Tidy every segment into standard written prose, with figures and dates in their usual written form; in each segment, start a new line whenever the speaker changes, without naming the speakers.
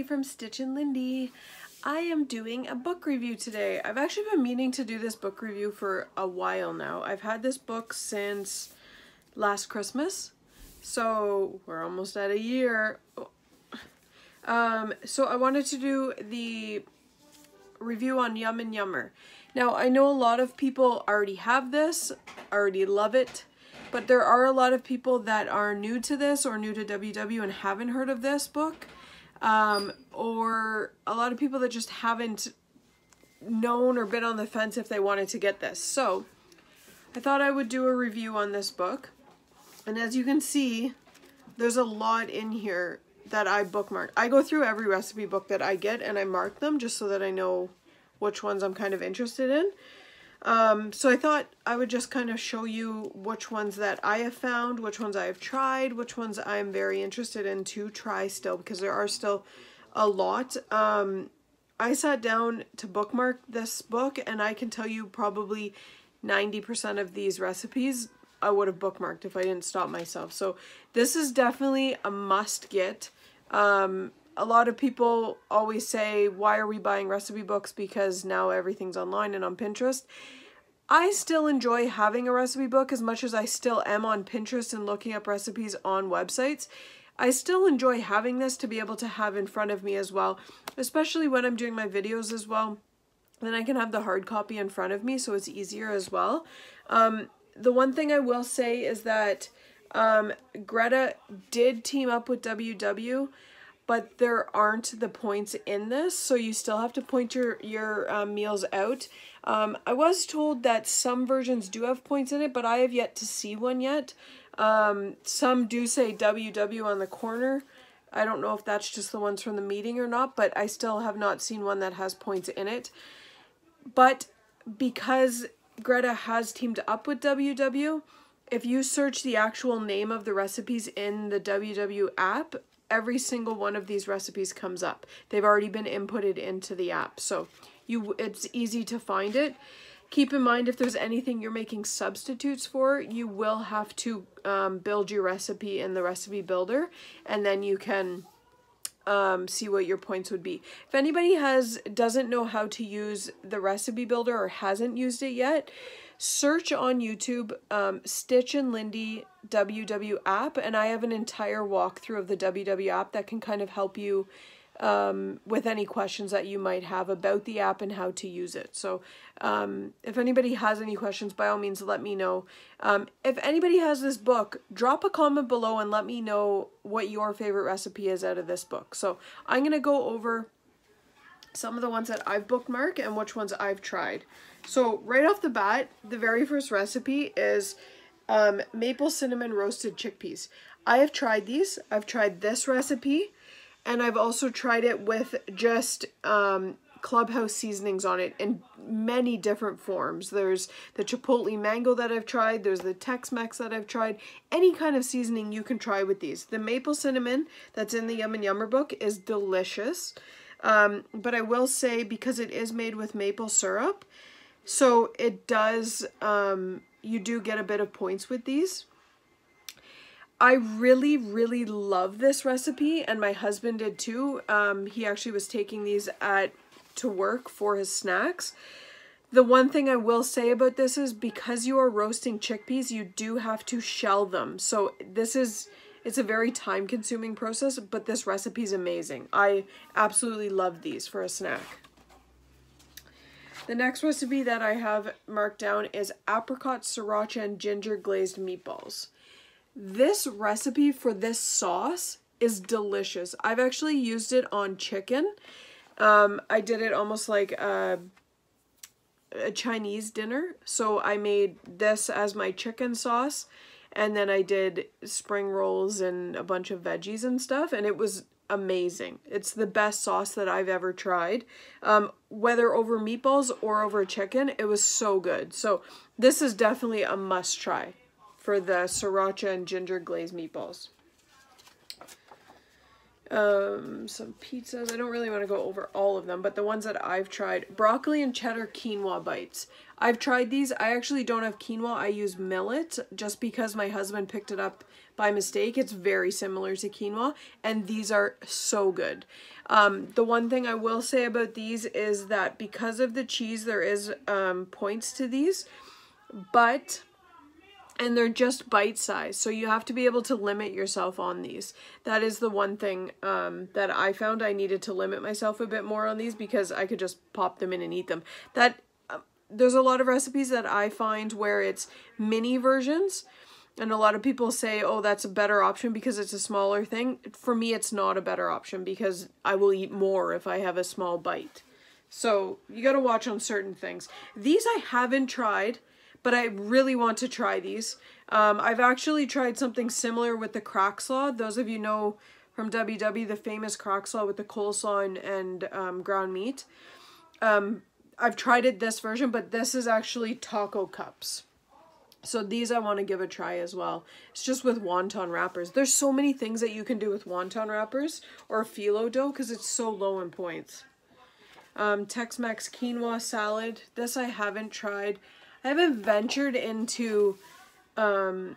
from Stitch and Lindy. I am doing a book review today. I've actually been meaning to do this book review for a while now. I've had this book since last Christmas, so we're almost at a year. So I wanted to do the review on Yum and Yummer. Now, I know a lot of people already have this, already love it, but there are a lot of people that are new to this or new to WW and haven't heard of this book, or a lot of people that just haven't known or been on the fence if they wanted to get this. So I thought I would do a review on this book, and as you can see, there's a lot in here that I bookmarked. I go through every recipe book that I get and I mark them just so that I know which ones I'm kind of interested in. So I thought I would just kind of show you which ones that I have found, which ones I have tried, which ones I'm very interested in to try still, because there are still a lot. I sat down to bookmark this book, and I can tell you probably 90% of these recipes I would have bookmarked if I didn't stop myself. So this is definitely a must get. A lot of people always say, why are we buying recipe books? Because now everything's online and on Pinterest. I still enjoy having a recipe book as much as I still am on Pinterest and looking up recipes on websites. I still enjoy having this to be able to have in front of me as well, especially when I'm doing my videos as well. Then I can have the hard copy in front of me, so it's easier as well. The one thing I will say is that Greta did team up with WW, but there aren't the points in this, so you still have to point your meals out. I was told that some versions do have points in it, but I have yet to see one yet. Some do say WW on the corner. I don't know if that's just the ones from the meeting or not, but I still have not seen one that has points in it. But because Greta has teamed up with WW, if you search the actual name of the recipes in the WW app, every single one of these recipes comes up. They've already been inputted into the app, so it's easy to find it. Keep in mind, if there's anything you're making substitutes for, you will have to build your recipe in the recipe builder, and then you can see what your points would be. If anybody doesn't know how to use the recipe builder or hasn't used it yet, search on YouTube Stitch and Lindy WW app, and I have an entire walkthrough of the WW app that can kind of help you with any questions that you might have about the app and how to use it. So if anybody has any questions, by all means let me know. If anybody has this book, drop a comment below and let me know what your favorite recipe is out of this book. So I'm going to go over some of the ones that I've bookmarked and which ones I've tried. So right off the bat, the very first recipe is maple cinnamon roasted chickpeas. I have tried these. I've tried this recipe, and I've also tried it with just Clubhouse seasonings on it in many different forms. There's the chipotle mango that I've tried. There's the Tex-Mex that I've tried. Any kind of seasoning you can try with these. The maple cinnamon that's in the Yum and Yummer book is delicious. But I will say, because it is made with maple syrup, so it does, you do get a bit of points with these. I really, really love this recipe, and my husband did too. He actually was taking these to work for his snacks. The one thing I will say about this is, because you are roasting chickpeas, you do have to shell them. So it's a very time-consuming process, but this recipe is amazing. I absolutely love these for a snack. The next recipe that I have marked down is apricot, sriracha, and ginger glazed meatballs. This recipe for this sauce is delicious. I've actually used it on chicken. I did it almost like a Chinese dinner. So I made this as my chicken sauce, and then I did spring rolls and a bunch of veggies and stuff, and it was amazing. It's the best sauce that I've ever tried. Whether over meatballs or over chicken, it was so good. So this is definitely a must try for the sriracha and ginger glazed meatballs. Some pizzas. I don't really want to go over all of them, but the ones that I've tried. Broccoli and cheddar quinoa bites. I've tried these. I actually don't have quinoa. I use millet just because my husband picked it up by mistake. It's very similar to quinoa, and these are so good. The one thing I will say about these is that because of the cheese, there is points to these, and they're just bite size, so you have to be able to limit yourself on these. That is the one thing that I found. I needed to limit myself a bit more on these because I could just pop them in and eat them. There's a lot of recipes that I find where it's mini versions, and a lot of people say, oh, that's a better option because it's a smaller thing. For me, it's not a better option because I will eat more if I have a small bite. So you got to watch on certain things. These I haven't tried, but I really want to try these. I've actually tried something similar with the crack slaw. Those of you know from WW, the famous crack slaw with the coleslaw and ground meat. I've tried it this version, but this is actually taco cups. So these I want to give a try as well. It's just with wonton wrappers. There's so many things that you can do with wonton wrappers or phyllo dough because it's so low in points. Tex-Mex quinoa salad. This I haven't tried. I haven't ventured into upping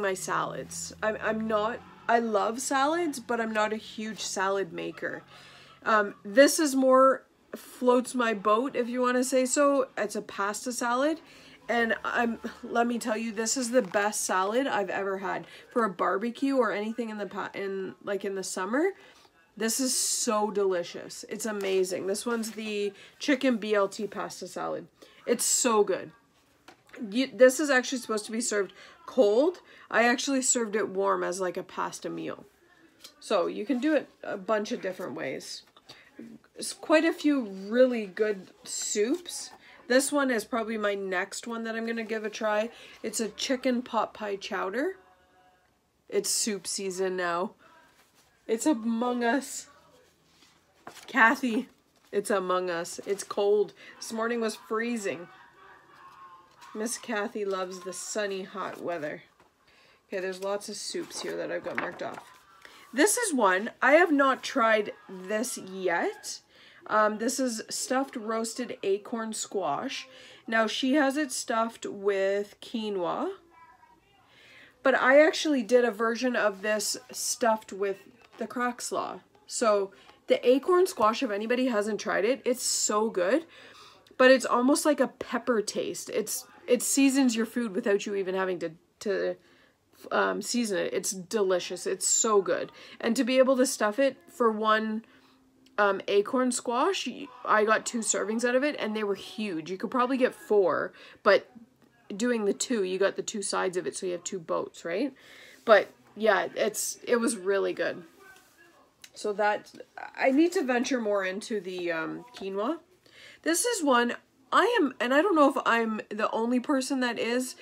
my salads. I love salads, but I'm not a huge salad maker. This is more floats my boat, if you want to say so. It's a pasta salad, and let me tell you, this is the best salad I've ever had for a barbecue or anything in the summer. This is so delicious. It's amazing. This one's the chicken BLT pasta salad. It's so good. This is actually supposed to be served cold. I actually served it warm as like a pasta meal. So you can do it a bunch of different ways. There's quite a few really good soups. This one is probably my next one that I'm going to give a try. It's a chicken pot pie chowder. It's soup season now. It's Among Us. Kathy, it's Among Us. It's cold. This morning was freezing. Miss Kathy loves the sunny, hot weather. Okay, there's lots of soups here that I've got marked off. This is one. I have not tried this yet. This is stuffed roasted acorn squash. Now, she has it stuffed with quinoa. But I actually did a version of this stuffed with the crack slaw. So the acorn squash, if anybody hasn't tried it, it's so good. But it's almost like a pepper taste. It seasons your food without you even having to season it. It's delicious. It's so good. And to be able to stuff it for one acorn squash, I got 2 servings out of it, and they were huge. You could probably get 4, but doing the 2, you got the 2 sides of it, so you have 2 boats, right? But yeah, it was really good. So that, I need to venture more into the quinoa. This is one, and I don't know if I'm the only person that is,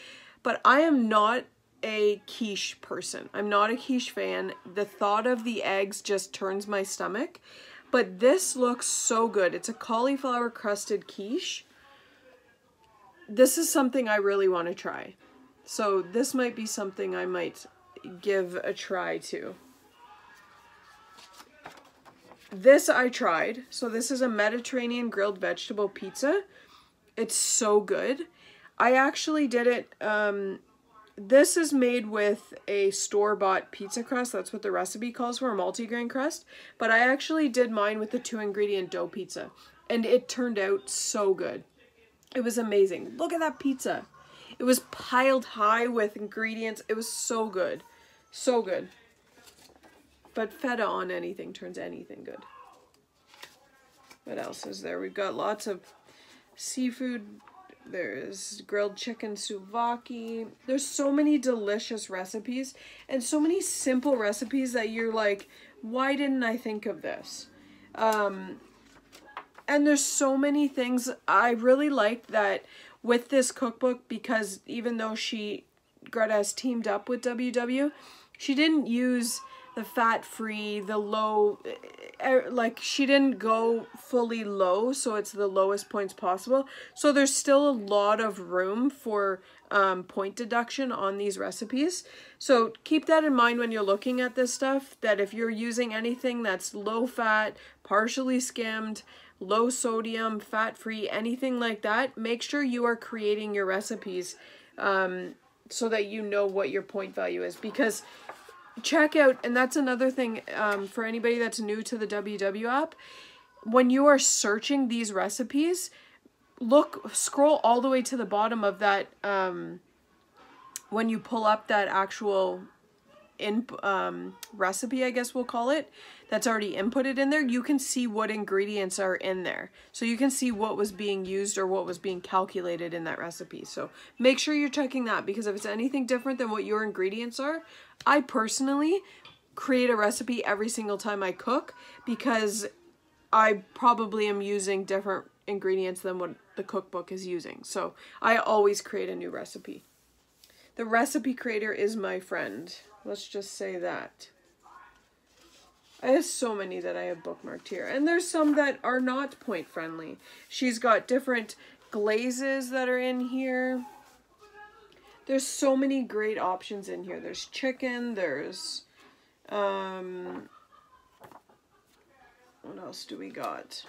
but I am not a quiche person. I'm not a quiche fan. The thought of the eggs just turns my stomach. But this looks so good. It's a cauliflower crusted quiche. This is something I really want to try. So this might be something I might give a try to. This I tried. So this is a Mediterranean grilled vegetable pizza. It's so good. I actually did it, this is made with a store-bought pizza crust. That's what the recipe calls for, a multigrain crust. But I actually did mine with the 2-ingredient dough pizza. And it turned out so good. It was amazing. Look at that pizza. It was piled high with ingredients. It was so good. So good. But feta on anything turns anything good. What else is there? We've got lots of seafood. There's grilled chicken souvlaki. There's so many delicious recipes and so many simple recipes that you're like, why didn't I think of this? And there's so many things. I really liked that with this cookbook, because even though Greta has teamed up with WW, she didn't use the fat-free, the low, like she didn't go fully low, so it's the lowest points possible. So there's still a lot of room for point deduction on these recipes. So keep that in mind when you're looking at this stuff, that if you're using anything that's low fat, partially skimmed, low sodium, fat-free, anything like that, make sure you are creating your recipes so that you know what your point value is. Because check out, and that's another thing for anybody that's new to the WW app, when you are searching these recipes, scroll all the way to the bottom of that, when you pull up that actual recipe, I guess we'll call it, that's already inputted in there, you can see what ingredients are in there. So you can see what was being used or what was being calculated in that recipe. So make sure you're checking that, because if it's anything different than what your ingredients are, I personally create a recipe every single time I cook, because I probably am using different ingredients than what the cookbook is using. So I always create a new recipe. The recipe creator is my friend. Let's just say that. I have so many that I have bookmarked here. And there's some that are not point friendly. She's got different glazes that are in here. There's so many great options in here. There's chicken, there's what else do we got?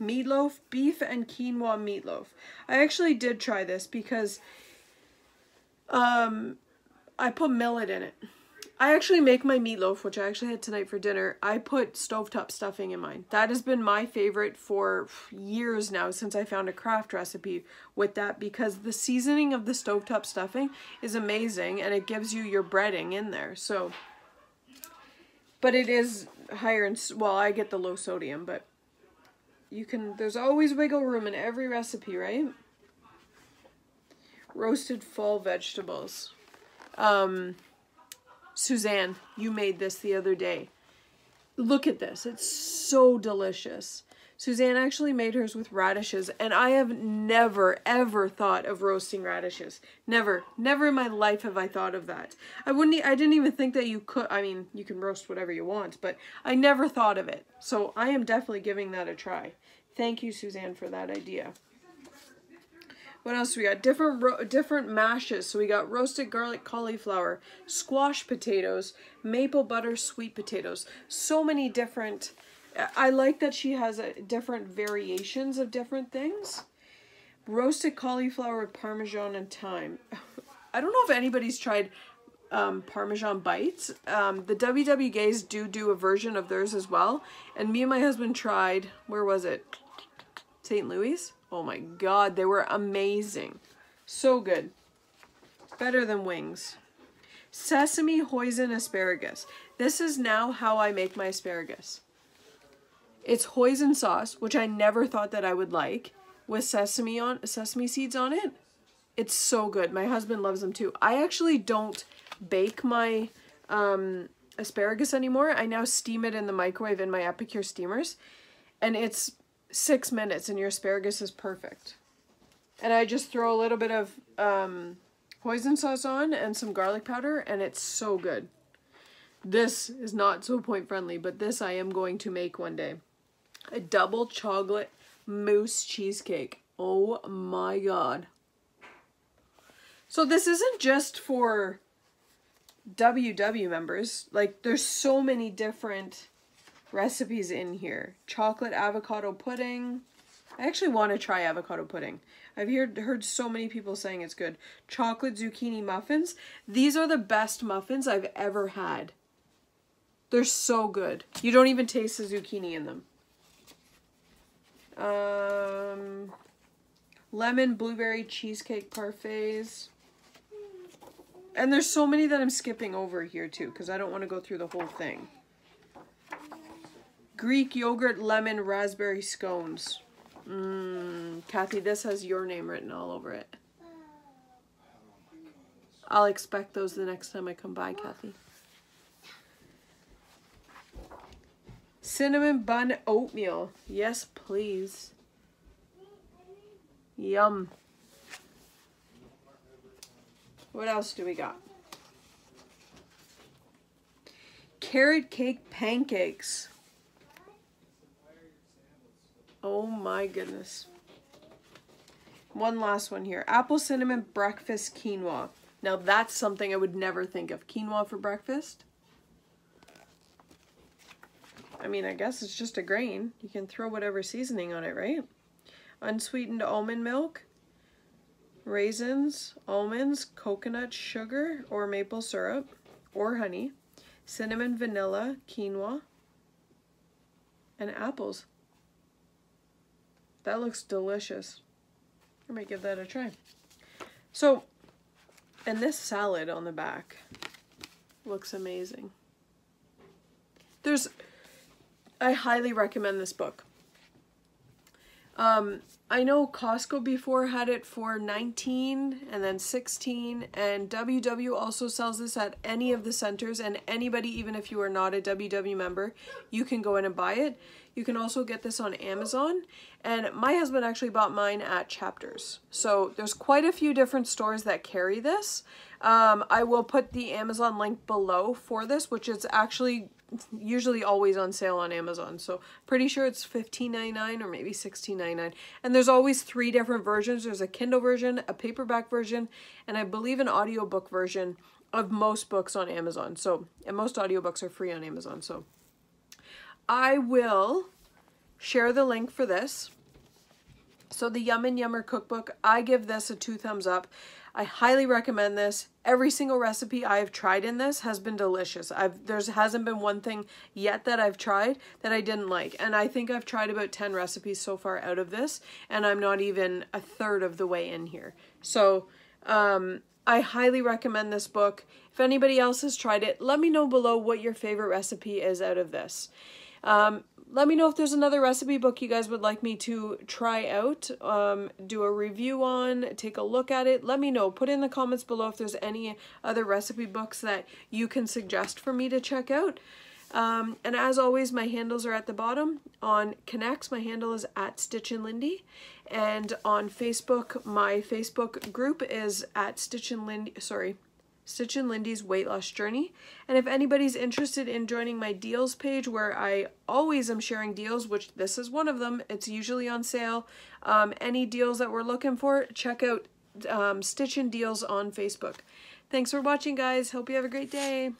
Meatloaf, beef and quinoa meatloaf. I actually did try this because I put millet in it. I actually make my meatloaf, which I actually had tonight for dinner. I put stovetop stuffing in mine. That has been my favorite for years now, since I found a craft recipe with that, because the seasoning of the stovetop stuffing is amazing and it gives you your breading in there. So, but it is higher in, well, I get the low sodium, but you can, there's always wiggle room in every recipe, right? Roasted fall vegetables. Suzanne, you made this the other day. Look at this. It's so delicious. Suzanne actually made hers with radishes, and I have never, ever thought of roasting radishes. Never. Never in my life have I thought of that. I didn't even think that you could, I mean, you can roast whatever you want, but I never thought of it. So I am definitely giving that a try. Thank you, Suzanne, for that idea. What else we got? Different mashes. So we got roasted garlic cauliflower, squash potatoes, maple butter sweet potatoes. So many different. I like that she has different variations of different things. Roasted cauliflower with Parmesan and thyme. I don't know if anybody's tried Parmesan Bites. The WW Gays do a version of theirs as well. And me and my husband tried, where was it? St. Louis? Oh my god, they were amazing. So good. Better than wings. Sesame hoisin asparagus. This is now how I make my asparagus. It's hoisin sauce, which I never thought that I would like, with sesame seeds on it. It's so good. My husband loves them too. I actually don't bake my asparagus anymore. I now steam it in the microwave in my Apricot steamers, and it's 6 minutes and your asparagus is perfect. And I just throw a little bit of hoisin sauce on and some garlic powder, and it's so good. This is not so point friendly, but this I am going to make one day. A double chocolate mousse cheesecake. Oh my god. So this isn't just for WW members. Like, there's so many different recipes in here. Chocolate avocado pudding. I actually want to try avocado pudding. I've heard so many people saying it's good. Chocolate zucchini muffins. These are the best muffins I've ever had. They're so good. You don't even taste the zucchini in them. Lemon blueberry cheesecake parfaits. And there's so many that I'm skipping over here too, because I don't want to go through the whole thing. Greek yogurt lemon raspberry scones. Kathy, this has your name written all over it. I'll expect those the next time I come by, Kathy. Cinnamon bun oatmeal. Yes, please. Yum. What else do we got? Carrot cake pancakes. Oh my goodness. one last one here. Apple cinnamon breakfast quinoa. Now that's something I would never think of. Quinoa for breakfast? I mean, I guess it's just a grain. You can throw whatever seasoning on it, right? Unsweetened almond milk, raisins, almonds, coconut sugar or maple syrup or honey, cinnamon, vanilla, quinoa, and apples. That looks delicious. I might give that a try. So, and this salad on the back looks amazing. I highly recommend this book. I know Costco before had it for $19 and then $16, and WW also sells this at any of the centers, and anybody, even if you are not a WW member, you can go in and buy it. You can also get this on Amazon, and my husband actually bought mine at Chapters. So there's quite a few different stores that carry this. I will put the Amazon link below for this, which is actually usually always on sale on Amazon. So pretty sure it's $15.99 or maybe $16.99. And there's always 3 different versions. There's a Kindle version, a paperback version, and I believe an audiobook version of most books on Amazon. So, and most audiobooks are free on Amazon. So I will share the link for this. So the Yum and Yummer cookbook, I give this a 2 thumbs up. I highly recommend this. Every single recipe I have tried in this has been delicious. There hasn't been one thing yet that I've tried that I didn't like. And I think I've tried about 10 recipes so far out of this, and I'm not even a third of the way in here. So I highly recommend this book. If anybody else has tried it, let me know below what your favorite recipe is out of this. Let me know if there's another recipe book you guys would like me to try out, do a review on, take a look at it. Let me know. Put in the comments below if there's any other recipe books that you can suggest for me to check out. And as always, my handles are at the bottom. On Connects, my handle is @StitchinLindy. And on Facebook, my Facebook group is Stitch and Lindy's Weight Loss Journey. And if anybody's interested in joining my deals page, where I always am sharing deals, which this is one of them, it's usually on sale. Any deals that we're looking for, check out Stitch and Deals on Facebook. Thanks for watching, guys. Hope you have a great day.